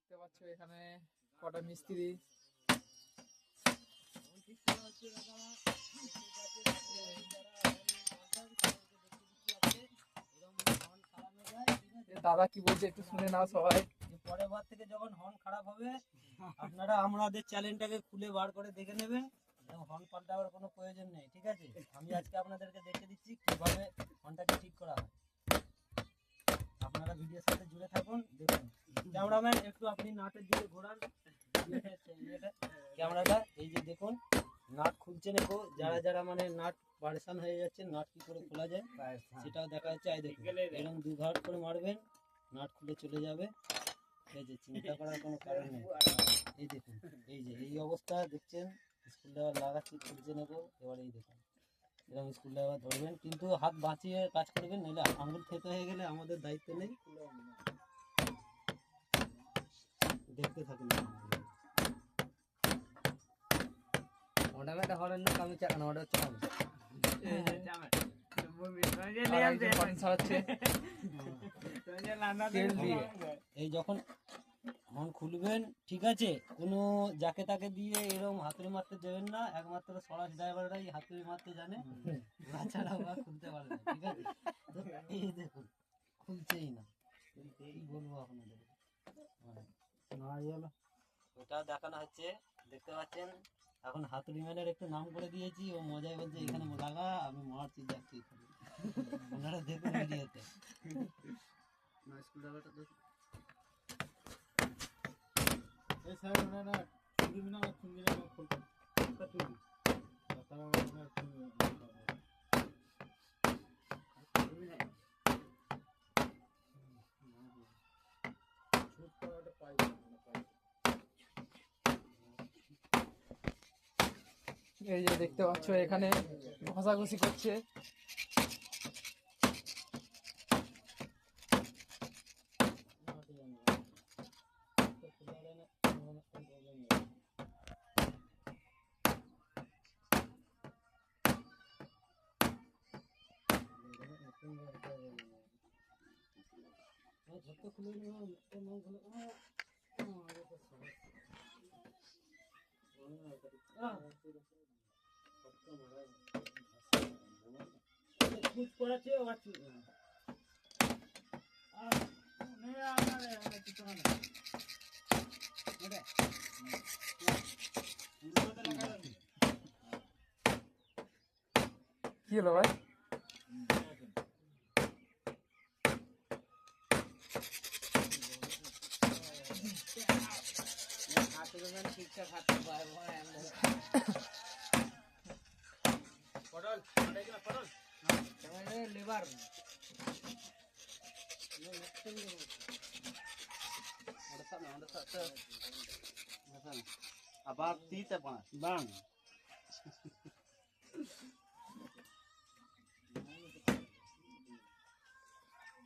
দেখতে পাচ্ছ এখানে কটা মিস্ত্রি দাদা কি বলছে একটু শুনে নাও সবাই। পরের বার থেকে যখন হর্ন খারাপ হবে আপনারা আমাদের চ্যানেলটাকে খুলে বার করে দেখে নেবেন এবং হর্ন পাল্টাবার কোনো প্রয়োজন নেই, ঠিক আছে? আমি আজকে আপনাদেরকে দেখে দিচ্ছি কিভাবে হর্নটাকে ঠিক করা হয়। আপনারা ভিডিওর সাথে জুড়ে থাকুন, দেখুন। ক্যামেরাম্যান একটু আপনি নাটের দিকে ঘোরান ক্যামেরাটা। এই যে দেখুন নাট খুলছে দেখো, যারা যারা মানে নাট পারেশান হয়ে যাচ্ছে নাট কি করে খোলা যায় সেটাও দেখা যাচ্ছে। এই দেখুন এরকম দু ঘাট করে মারবেন, নাট খুলে চলে যাবে। এই যে চিন্তা করার কোনো কারণ নেই। এই দেখুন এই যে এই অবস্থা দেখছেন, স্কুল ড্রাইভার লাগাচ্ছি খুলছে নেবো। এবার এই দেখুন এরকম স্কুল ড্রাইভার ধরবেন, কিন্তু হাত বাঁচিয়ে কাজ করবেন, নইলে আঙুল থেতো হয়ে গেলে আমাদের দায়িত্ব নেই। দেখতে থাকুন। ওটা হরেন না, আমি চাকানো ওটা হচ্ছে আমি। এই যখন হর্ন খুলবেন, ঠিক আছে, কোনো যাকে তাকে দিয়ে এরকম হাতুড়ি মারতে দেবেন না। একমাত্র সরাস ড্রাইভাররাই হাতুড়ি মারতে জানে, তাছাড়া ওরা খুলতে পারে না, ঠিক আছে? তো এই দেখুন খুলছেই না, কি বলবো আপনাদের। ওটা দেখানো হচ্ছে, দেখতে পাচ্ছেন। এখন হাতুড়ি ম্যানের একটু নাম করে দিয়েছি, ও মজায় বলছে এখানে লাগা, আমি মারছি যাচ্ছি। ওনারা দেখুন ভিডিওতে। এই যে দেখতে পাচ্ছ এখানে ঘষাঘষি করছে। কি হলো ভাই? ঠিকঠাক হাঁটতে পারবো না লেবার আবার 30 bang.